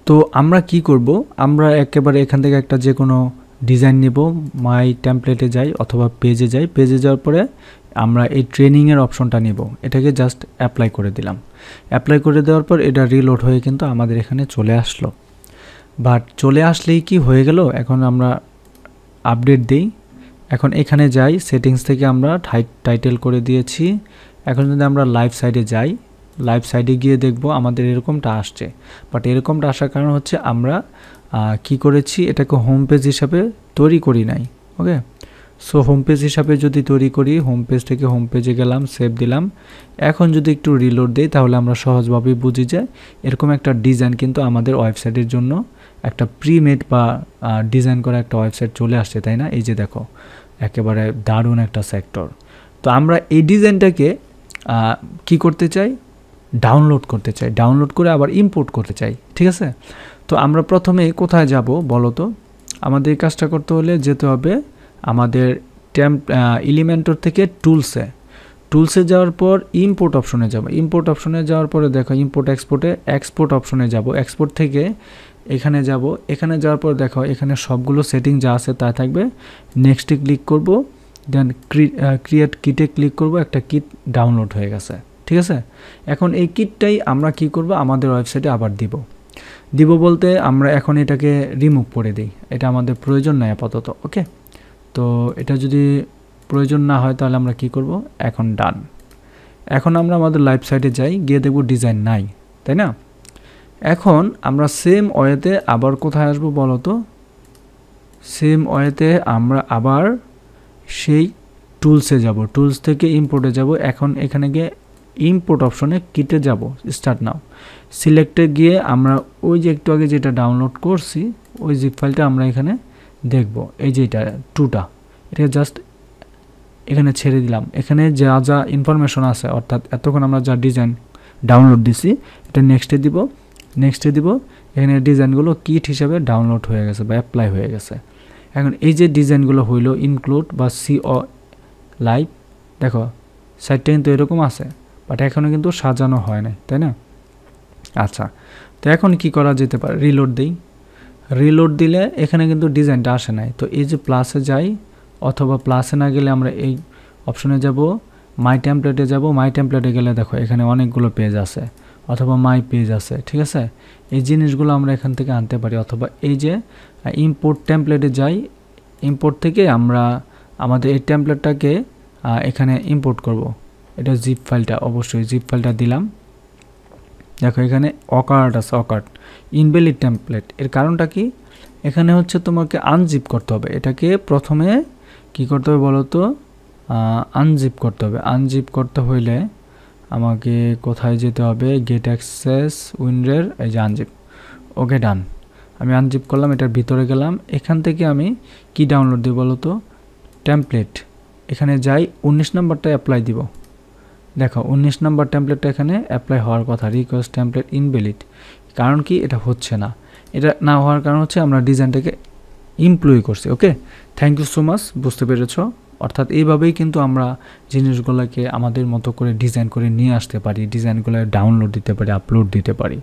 তো আমরা কি করব, আমরা একেবারে এখান থেকে একটা যে কোনো ডিজাইন নেব, মাই টেমপ্লেটে যাই অথবা পেজে যাই, পেজে যাওয়ার পরে আমরা এই ট্রেনিংয়ের অপশনটা নেব, এটাকে জাস্ট অ্যাপ্লাই করে দিলাম। অ্যাপ্লাই করে দেওয়ার পর এটা রিলোড হয়ে কিন্তু আমাদের এখানে চলে আসলো। বাট চলে আসলেই কি হয়ে গেল, এখন আমরা আপডেট দিই। এখন এখানে যাই, সেটিংস থেকে আমরা টাইটেল করে দিয়েছি। এখন যদি আমরা লাইভ সাইডে যাই, লাইভ সাইডে গিয়ে দেখব আমাদের এরকমটা আসছে। বাট এরকমটা আসার কারণ হচ্ছে আমরা কি করেছি, এটাকে হোম পেজ হিসাবে তৈরি করি নাই। ওকে, সো হোম পেজ হিসাবে যদি তৈরি করি, হোম পেজ থেকে হোম পেজে গেলাম, সেভ দিলাম। এখন যদি একটু রিলোড দিই তাহলে আমরা সহজভাবেই বুঝি যে এরকম একটা ডিজাইন কিন্তু আমাদের ওয়েবসাইটের জন্য একটা প্রিমেড বা ডিজাইন করা একটা ওয়েবসাইট চলে আসছে, তাই না? এই যে দেখো, একেবারে দারুণ একটা সেক্টর। তো আমরা এই ডিজাইনটাকে কি করতে চাই, ডাউনলোড করতে চাই, ডাউনলোড করে আবার ইম্পোর্ট করতে চাই, ঠিক আছে? তো আমরা প্রথমে কোথায় যাব বলো তো? আমাদের এই কাজটা করতে হলে যেতে হবে আমাদের এলিমেন্টর থেকে টুলসে যাওয়ার পর ইম্পোর্ট অপশনে যাব। ইম্পোর্ট অপশনে যাওয়ার পরে দেখো ইম্পোর্ট এক্সপোর্ট অপশনে যাব। এক্সপোর্ট থেকে এখানে যাব, এখানে যাওয়ার পর দেখো এখানে সবগুলো সেটিং যা আছে তা থাকবে। নেক্সটে ক্লিক করব, দেন ক্রিয়েট কিটে ক্লিক করব, একটা কিট ডাউনলোড হয়ে গেছে, ঠিক আছে? এখন এই কিটটাই আমরা কি করব, আমাদের ওয়েবসাইটে আবার দিব বলতে আমরা এখন এটাকে রিমুভ করে দিই, এটা আমাদের প্রয়োজন নাই আপাতত। ওকে, তো এটা যদি প্রয়োজন না হয় তাহলে আমরা কি করব, এখন ডান। এখন আমরা আমাদের লাইভ সাইটে যাই, গিয়ে দেখব ডিজাইন নাই, তাই না? এখন আমরা সেম ওয়েতে আবার কোথায় আসবো বলো তো? সেম ওয়েতে আমরা আবার সেই টুলসে যাব, টুলস থেকে ইম্পোর্টে যাব। এখন এখানে গিয়ে ইম্পোর্ট অপশনে কিটে যাব, স্টার্ট নাও। সিলেক্টে গিয়ে আমরা ওই যে একটু আগে যেটা ডাউনলোড করছি ওই জিপ ফাইলটা আমরা এখানে দেখব। এই যে এটা 2টা, এটা জাস্ট এখানে ছেড়ে দিলাম। এখানে যা যা ইনফরমেশন আছে, অর্থাৎ এতক্ষণ আমরা যা ডিজাইন ডাউনলোড দিছি, এটা নেক্সটে দিব। এখানে ডিজাইনগুলো কিট হিসাবে ডাউনলোড হয়ে গেছে বা অ্যাপ্লাই হয়ে গেছে। এখন এই যে ডিজাইনগুলো হইলো ইনক্লুড বা সিও লাইভ, দেখো সাইটটা কিন্তু এরকম আছে, বাট এখনও কিন্তু সাজানো হয় না, তাই না? আচ্ছা, তো এখন কি করা যেতে পারে, রিলোড দিলে এখানে কিন্তু ডিজাইনটা আসে নাই। তো এই যে প্লাসে যাই, অথবা প্লাসে না গেলে আমরা এই অপশনে যাব, মাই টেমপ্লেটে যাব। মাই টেমপ্লেটে গেলে দেখো এখানে অনেকগুলো পেজ আছে, অথবা মাই পেজ আছে, ঠিক আছে? এই জিনিসগুলো আমরা এখান থেকে আনতে পারি। অথবা এই যে ইম্পোর্ট টেমপ্লেটে যাই, ইম্পোর্ট থেকে আমরা আমাদের এই টেমপ্লেটটাকে এখানে ইম্পোর্ট করব। এটা জিপ ফাইলটা, অবশ্যই জিপ ফাইলটা দিলাম। দেখো এখানে অকার্ট আছে, অকার্ট ইনভ্যালিড টেমপ্লেট। এর কারণটা কি, এখানে হচ্ছে তোমাকে আনজিপ করতে হবে। এটাকে প্রথমে কি করতে হবে বলো তো, আনজিপ করতে হবে। আনজিপ করতে হইলে আমাকে কোথায় যেতে হবে, গেট অ্যাক্সেস উইন্ডোর, এই যে আনজিপ। ওকে, ডান। আমি আনজিপ করলাম, এটার ভিতরে গেলাম। এখান থেকে আমি কি ডাউনলোড দিব বলো তো, টেমপ্লেট। এখানে যাই, 19 নাম্বারটা অ্যাপ্লাই দিব। দেখো 19 নাম্বার টেমপ্লেটটা এখানে অ্যাপ্লাই হওয়ার কথা, রিকোয়েস্ট টেমপ্লেট ইনভ্যালিড। কারণ কি, এটা হচ্ছে না। এটা না হওয়ার কারণ হচ্ছে আমরা ডিজাইনটাকে এমপ্লয় করছি। ওকে, থ্যাংক ইউ সো মাচ, বুঝতে পেরেছ? অর্থাৎ এইভাবেই কিন্তু আমরা জিনিসগুলোকে আমাদের মতো করে ডিজাইন করে নিয়ে আসতে পারি, ডিজাইনগুলো ডাউনলোড দিতে পারি, আপলোড দিতে পারি।